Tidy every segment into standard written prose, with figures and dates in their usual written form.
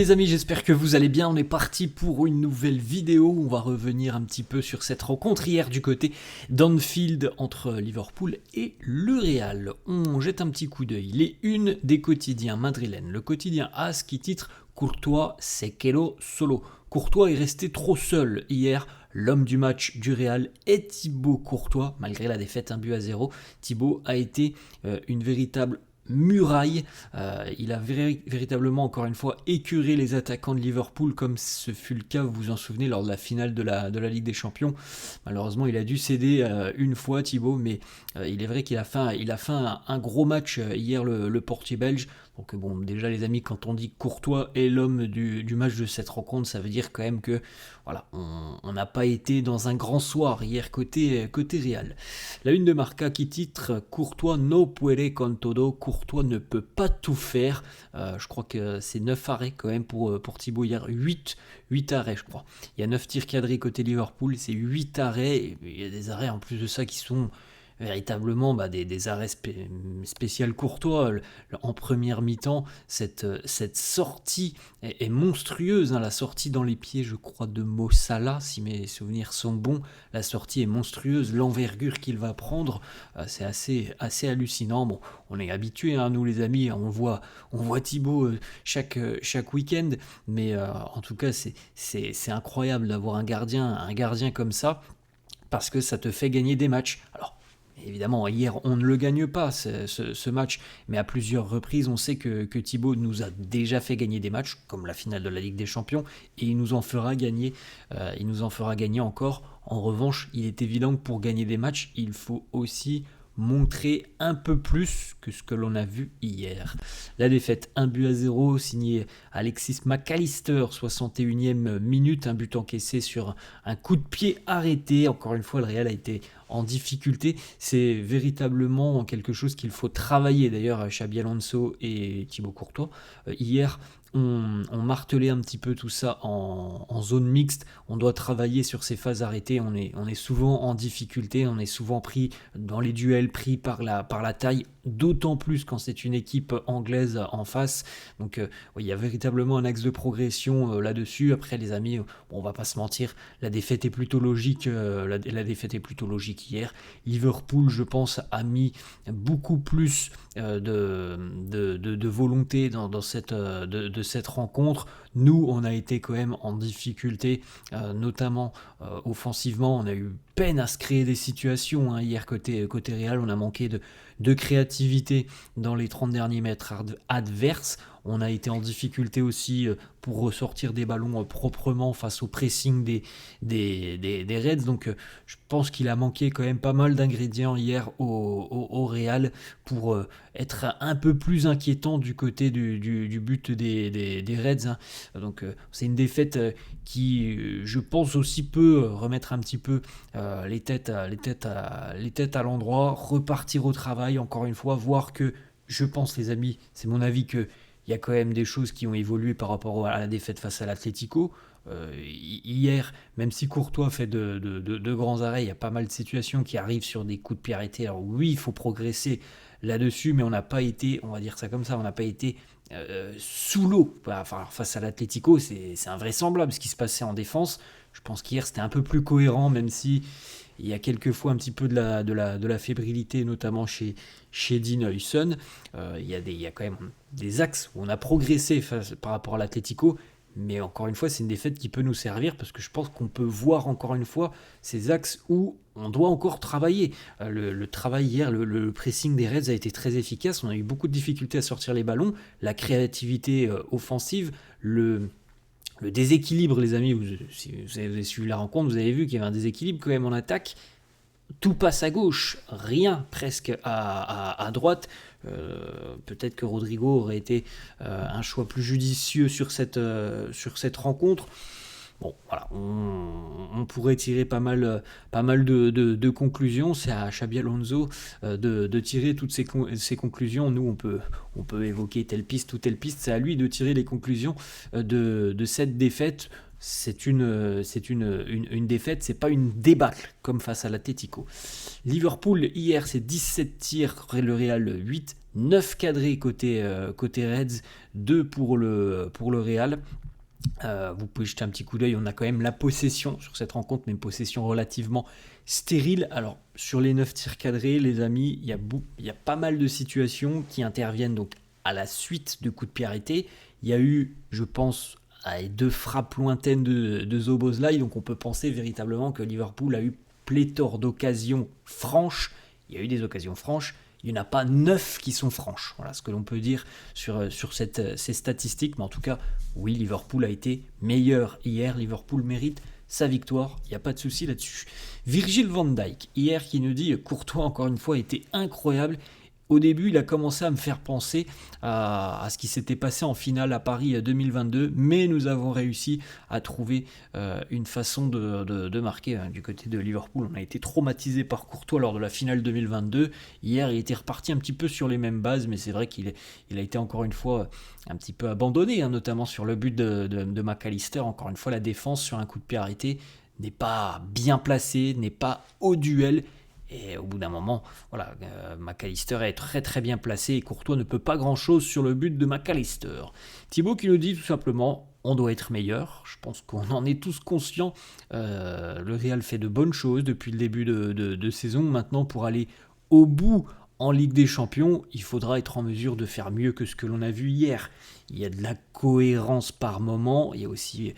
Les amis, j'espère que vous allez bien. On est parti pour une nouvelle vidéo. On va revenir un petit peu sur cette rencontre hier du côté d'Anfield entre Liverpool et le Real. On jette un petit coup d'œil. Les unes des quotidiens madrilènes. Le quotidien AS qui titre Courtois se quedó solo. Courtois est resté trop seul hier. L'homme du match du Real est Thibaut Courtois. Malgré la défaite 1-0, Thibaut a été une véritable muraille. Il a véritablement, encore une fois, écœuré les attaquants de Liverpool, comme ce fut le cas, vous vous en souvenez, lors de la finale de la Ligue des Champions. Malheureusement, il a dû céder une fois, Thibaut, mais il est vrai qu'il a fait un gros match hier, le portier belge. Donc bon, déjà les amis, quand on dit Courtois est l'homme du match de cette rencontre, ça veut dire quand même que voilà, on n'a pas été dans un grand soir hier côté Real. La une de Marca qui titre Courtois no puede con todo. Courtois ne peut pas tout faire. Je crois que c'est 9 arrêts quand même pour Thibaut hier. 8 arrêts, je crois. Il y a 9 tirs cadrés côté Liverpool, c'est 8 arrêts. Et il y a des arrêts en plus de ça qui sont véritablement des arrêts spécial Courtois. En première mi-temps, cette sortie est monstrueuse, la sortie dans les pieds, je crois, de Mo Salah, si mes souvenirs sont bons. La sortie est monstrueuse, l'envergure qu'il va prendre, c'est assez hallucinant. Bon, on est habitués, nous les amis, on voit Thibaut chaque week-end, mais en tout cas, c'est incroyable d'avoir un gardien comme ça, parce que ça te fait gagner des matchs. Alors, évidemment, hier, on ne le gagne pas, ce match, mais à plusieurs reprises, on sait que Thibaut nous a déjà fait gagner des matchs, comme la finale de la Ligue des Champions, et il nous en fera gagner encore. En revanche, il est évident que pour gagner des matchs, il faut aussi montrer un peu plus que ce que l'on a vu hier. La défaite 1-0 signé Alexis McAllister, 61e minute, un but encaissé sur un coup de pied arrêté. Encore une fois, le Real a été en difficulté. C'est véritablement quelque chose qu'il faut travailler. D'ailleurs, Xabi Alonso et Thibaut Courtois, hier, on martelait un petit peu tout ça en zone mixte. On doit travailler sur ces phases arrêtées. On est souvent en difficulté, on est souvent pris dans les duels, pris par la taille, d'autant plus quand c'est une équipe anglaise en face. Donc il y a véritablement un axe de progression là-dessus. Après les amis, on va pas se mentir, la défaite est plutôt logique. La défaite est plutôt logique hier. Liverpool, je pense, a mis beaucoup plus de volonté dans cette rencontre. Nous, on a été quand même en difficulté, notamment offensivement. On a eu peine à se créer des situations hier côté Real. On a manqué de créativité dans les 30 derniers mètres adverses. On a été en difficulté aussi pour ressortir des ballons proprement face au pressing des Reds. Donc je pense qu'il a manqué quand même pas mal d'ingrédients hier au Real pour être un peu plus inquiétant du côté du but des Reds. Donc c'est une défaite qui, je pense, aussi peut remettre un petit peu les têtes à l'endroit, repartir au travail, encore une fois, voir que, je pense les amis, c'est mon avis, que il y a quand même des choses qui ont évolué par rapport à la défaite face à l'Atlético. Hier, même si Courtois fait de grands arrêts, il y a pas mal de situations qui arrivent sur des coups de pied arrêtés. Alors oui, il faut progresser là-dessus, mais on n'a pas été, on va dire ça comme ça, on n'a pas été sous l'eau. Enfin, face à l'Atlético, c'est invraisemblable ce qui se passait en défense. Je pense qu'hier c'était un peu plus cohérent, même si il y a quelquefois un petit peu de la fébrilité, notamment chez Dean Huijsen. Il y a quand même des axes où on a progressé par rapport à l'Atlético, mais encore une fois, c'est une défaite qui peut nous servir, parce que je pense qu'on peut voir encore une fois ces axes où on doit encore travailler. Le travail hier, le pressing des Reds a été très efficace. On a eu beaucoup de difficultés à sortir les ballons. La créativité offensive, le déséquilibre, les amis, si vous avez suivi la rencontre, vous avez vu qu'il y avait un déséquilibre quand même en attaque. Tout passe à gauche, rien presque à droite. Peut-être que Rodrigo aurait été un choix plus judicieux sur cette rencontre. Bon, voilà, on pourrait tirer pas mal de conclusions. C'est à Xabi Alonso de tirer toutes ces conclusions. Nous, on peut évoquer telle piste ou telle piste. C'est à lui de tirer les conclusions de cette défaite. une défaite, c'est pas une débâcle comme face à l'Atlético. Liverpool, hier, c'est 17 tirs, le Real 8, 9 cadrés côté Reds, 2 pour le Real. Vous pouvez jeter un petit coup d'œil, on a quand même la possession sur cette rencontre, mais une possession relativement stérile. Alors, sur les 9 tirs cadrés, les amis, il y a pas mal de situations qui interviennent donc à la suite de coups de pied arrêtés. Il y a eu, je pense, 2 frappes lointaines de Szoboszlai, donc on peut penser véritablement que Liverpool a eu pléthore d'occasions franches. Il y a eu des occasions franches, il n'y en a pas 9 qui sont franches. Voilà ce que l'on peut dire sur ces statistiques. Mais en tout cas, oui, Liverpool a été meilleur hier. Liverpool mérite sa victoire. Il n'y a pas de souci là-dessus. Virgil van Dijk, hier, qui nous dit Courtois, encore une fois, était incroyable. Au début, il a commencé à me faire penser à ce qui s'était passé en finale à Paris 2022, mais nous avons réussi à trouver une façon de marquer du côté de Liverpool. On a été traumatisé par Courtois lors de la finale 2022. Hier, il était reparti un petit peu sur les mêmes bases, mais c'est vrai qu'il a été encore une fois un petit peu abandonné, notamment sur le but de McAllister. Encore une fois, la défense sur un coup de pied arrêté n'est pas bien placée, n'est pas au duel. Et au bout d'un moment, voilà, McAllister est très très bien placé et Courtois ne peut pas grand chose sur le but de McAllister. Thibaut qui nous dit tout simplement, on doit être meilleur. Je pense qu'on en est tous conscients. Le Real fait de bonnes choses depuis le début de saison. Maintenant, pour aller au bout en Ligue des Champions, il faudra être en mesure de faire mieux que ce que l'on a vu hier. Il y a de la cohérence par moment, il y a aussi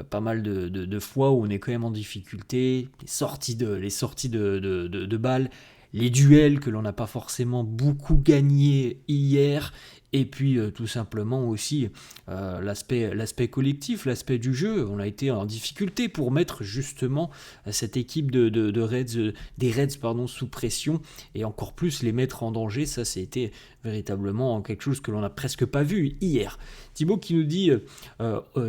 pas mal de fois où on est quand même en difficulté, les sorties de balles, les duels que l'on n'a pas forcément beaucoup gagnés hier, et puis tout simplement aussi l'aspect collectif, l'aspect du jeu. On a été en difficulté pour mettre justement cette équipe de Reds, des Reds sous pression, et encore plus les mettre en danger. Ça, c'était véritablement quelque chose que l'on n'a presque pas vu hier. Thibaut qui nous dit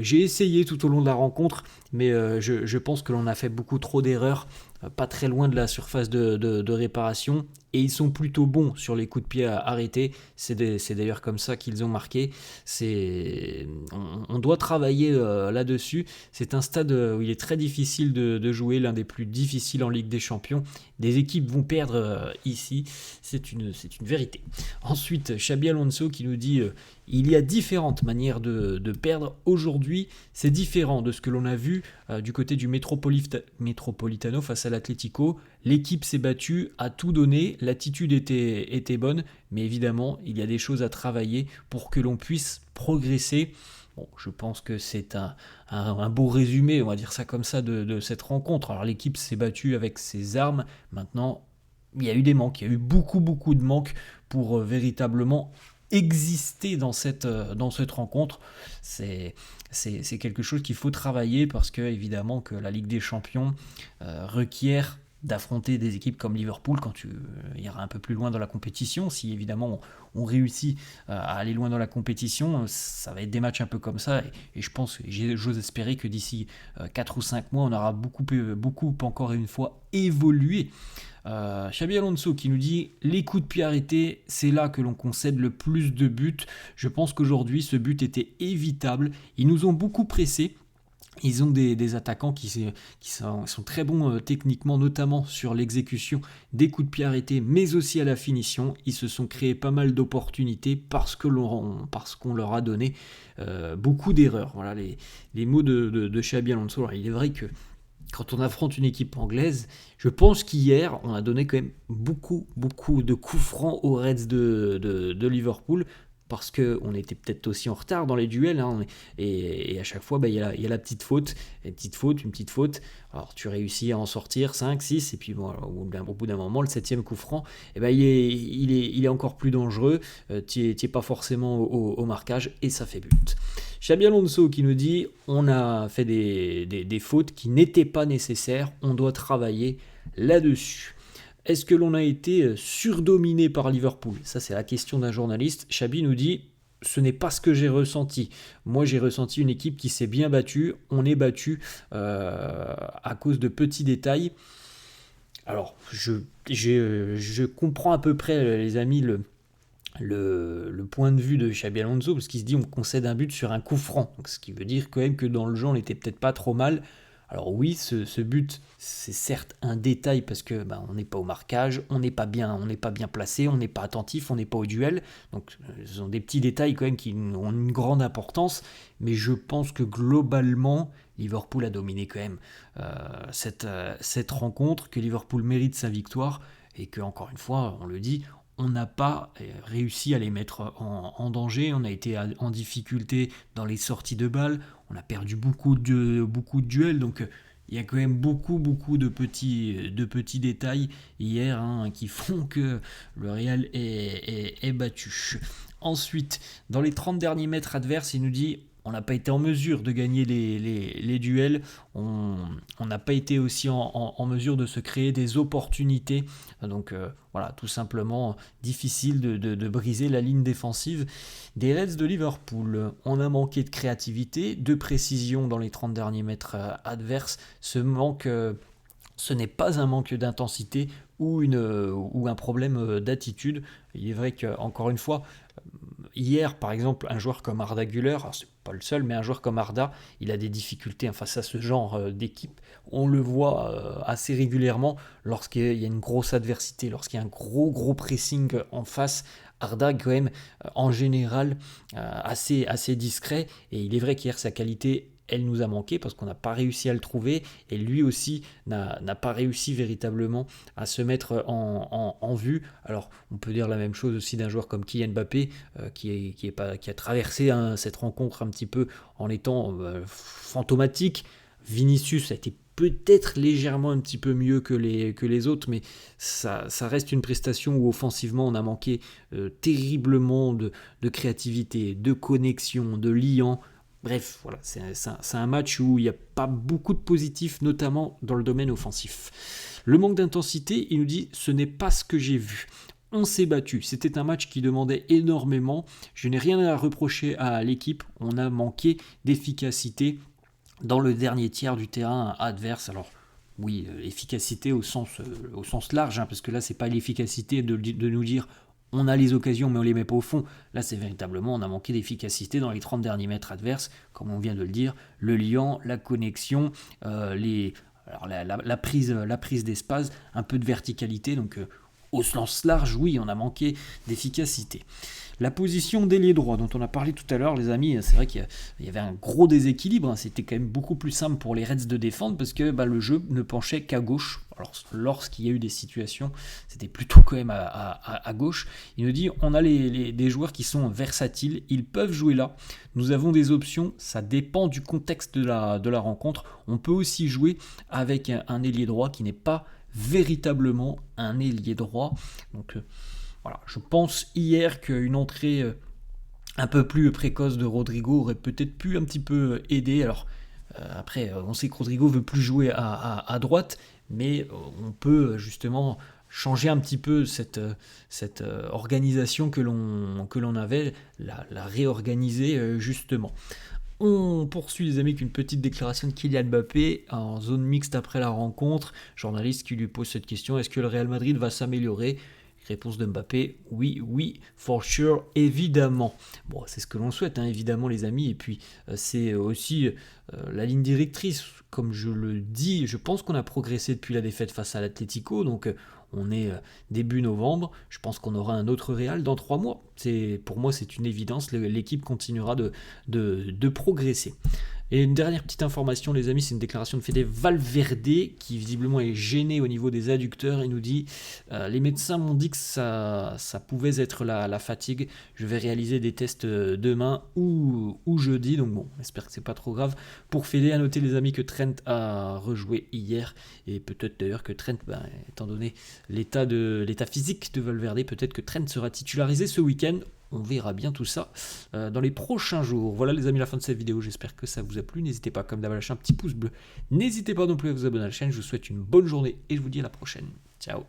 j'ai essayé tout au long de la rencontre, mais je pense que l'on a fait beaucoup trop d'erreurs, pas très loin de la surface de réparation, et ils sont plutôt bons sur les coups de pied arrêtés. C'est d'ailleurs comme ça qu'ils ont marqué. On doit travailler là-dessus. C'est un stade où il est très difficile de jouer, l'un des plus difficiles en Ligue des Champions. Des équipes vont perdre ici, c'est une vérité. Ensuite, Xabi Alonso qui nous dit il y a différentes manières de perdre. Aujourd'hui, c'est différent de ce que l'on a vu du côté du Metropolitano face à l'Atlético. L'équipe s'est battue, a tout donné, l'attitude était bonne, mais évidemment, il y a des choses à travailler pour que l'on puisse progresser. Bon, je pense que c'est un beau résumé, on va dire ça comme ça, de cette rencontre. Alors l'équipe s'est battue avec ses armes. Maintenant, il y a eu des manques, il y a eu beaucoup de manques pour véritablement exister dans cette rencontre. C'est quelque chose qu'il faut travailler parce que évidemment que la Ligue des Champions requiert d'affronter des équipes comme Liverpool quand tu iras un peu plus loin dans la compétition. Si évidemment on réussit à aller loin dans la compétition, ça va être des matchs un peu comme ça, et je pense, j'ose espérer que d'ici 4 ou 5 mois on aura beaucoup encore une fois évolué. Xabi Alonso qui nous dit les coups de pied arrêtés, c'est là que l'on concède le plus de buts. Je pense qu'aujourd'hui ce but était évitable. Ils nous ont beaucoup pressés. Ils ont des attaquants qui sont très bons techniquement, notamment sur l'exécution des coups de pied arrêtés, mais aussi à la finition. Ils se sont créés pas mal d'opportunités parce qu'on leur a donné beaucoup d'erreurs. Voilà les mots de Xabi Alonso. Alors, il est vrai que quand on affronte une équipe anglaise, je pense qu'hier, on a donné quand même beaucoup de coups francs aux Reds de Liverpool, parce qu'on était peut-être aussi en retard dans les duels, et à chaque fois, il y a la petite faute, une petite faute, alors tu réussis à en sortir 5, 6, et puis bon, au bout d'un moment, le 7e coup franc, il est encore plus dangereux, tu n'es pas forcément au marquage, et ça fait but. Xabi Alonso qui nous dit on a fait des fautes qui n'étaient pas nécessaires, on doit travailler là-dessus. Est-ce que l'on a été surdominé par Liverpool ? Ça, c'est la question d'un journaliste. Xabi nous dit ce n'est pas ce que j'ai ressenti. Moi, j'ai ressenti une équipe qui s'est bien battue. On est battu à cause de petits détails. Alors, je comprends à peu près, les amis, le point de vue de Xabi Alonso, parce qu'il se dit on concède un but sur un coup franc. Donc, ce qui veut dire quand même que dans le jeu, on n'était peut-être pas trop mal. Alors oui, ce but, c'est certes un détail parce que on n'est pas au marquage, on n'est pas bien placé, on n'est pas attentif, on n'est pas au duel. Donc ce sont des petits détails quand même qui ont une grande importance. Mais je pense que globalement, Liverpool a dominé quand même cette rencontre, que Liverpool mérite sa victoire et que, encore une fois, on le dit, on n'a pas réussi à les mettre en danger, on a été en difficulté dans les sorties de balles, on a perdu beaucoup de duels, donc il y a quand même beaucoup de petits détails hier qui font que le Real est battu. Ensuite, dans les 30 derniers mètres adverses, il nous dit on n'a pas été en mesure de gagner les duels, on n'a pas été aussi en mesure de se créer des opportunités. Donc voilà, tout simplement difficile de briser la ligne défensive des Reds de Liverpool. On a manqué de créativité, de précision dans les 30 derniers mètres adverses. Ce n'est pas un manque d'intensité ou un problème d'attitude. Il est vrai qu'encore une fois, hier, par exemple, un joueur comme Arda Güler, alors c'est pas le seul, mais un joueur comme Arda, il a des difficultés face à ce genre d'équipe. On le voit assez régulièrement lorsqu'il y a une grosse adversité, lorsqu'il y a un gros pressing en face. Arda, quand même, en général, assez discret. Et il est vrai qu'hier, sa qualité, elle nous a manqué parce qu'on n'a pas réussi à le trouver. Et lui aussi n'a pas réussi véritablement à se mettre en vue. Alors, on peut dire la même chose aussi d'un joueur comme Kylian Mbappé, qui a traversé cette rencontre un petit peu en étant fantomatique. Vinicius a été peut-être légèrement un petit peu mieux que les autres, mais ça reste une prestation où offensivement on a manqué terriblement de créativité, de connexion, de liant. Bref, voilà, c'est un match où il n'y a pas beaucoup de positifs, notamment dans le domaine offensif. Le manque d'intensité, il nous dit, ce n'est pas ce que j'ai vu. On s'est battu, c'était un match qui demandait énormément, je n'ai rien à reprocher à l'équipe, on a manqué d'efficacité dans le dernier tiers du terrain adverse. Alors oui, efficacité au sens large, parce que là c'est pas l'efficacité de nous dire on a les occasions mais on les met pas au fond. Là c'est véritablement on a manqué d'efficacité dans les 30 derniers mètres adverses, comme on vient de le dire, le liant, la connexion, la prise d'espace, un peu de verticalité, donc au sens large, oui, on a manqué d'efficacité. La position d'ailier droit dont on a parlé tout à l'heure, les amis, c'est vrai qu'il y avait un gros déséquilibre. C'était quand même beaucoup plus simple pour les Reds de défendre parce que le jeu ne penchait qu'à gauche. Alors, lorsqu'il y a eu des situations, c'était plutôt quand même à gauche. Il nous dit on a des joueurs qui sont versatiles, ils peuvent jouer là. Nous avons des options, ça dépend du contexte de la rencontre. On peut aussi jouer avec un ailier droit qui n'est pas véritablement un ailier droit. Donc voilà, je pense hier qu'une entrée un peu plus précoce de Rodrigo aurait peut-être pu un petit peu aider. Alors après, on sait que Rodrigo veut plus jouer à droite, mais on peut justement changer un petit peu cette organisation que l'on avait, la réorganiser justement. On poursuit les amis avec une petite déclaration de Kylian Mbappé en zone mixte après la rencontre. Journaliste qui lui pose cette question, est-ce que le Real Madrid va s'améliorer ? Réponse de Mbappé, oui, for sure, évidemment. Bon, c'est ce que l'on souhaite, évidemment les amis, et puis c'est aussi la ligne directrice. Comme je le dis, je pense qu'on a progressé depuis la défaite face à l'Atlético, donc on est début novembre, je pense qu'on aura un autre Real dans 3 mois. Pour moi, c'est une évidence, l'équipe continuera de progresser. Et une dernière petite information, les amis, c'est une déclaration de Fede Valverde qui visiblement est gêné au niveau des adducteurs. Il nous dit les médecins m'ont dit que ça pouvait être la fatigue. Je vais réaliser des tests demain ou jeudi. Donc bon, j'espère que c'est pas trop grave. Pour Fede, à noter les amis que Trent a rejoué hier et peut-être d'ailleurs que Trent, étant donné l'état physique de Valverde, peut-être que Trent sera titularisé ce week-end. On verra bien tout ça dans les prochains jours. Voilà les amis, la fin de cette vidéo. J'espère que ça vous a plu. N'hésitez pas comme d'hab à lâcher un petit pouce bleu. N'hésitez pas non plus à vous abonner à la chaîne. Je vous souhaite une bonne journée et je vous dis à la prochaine. Ciao.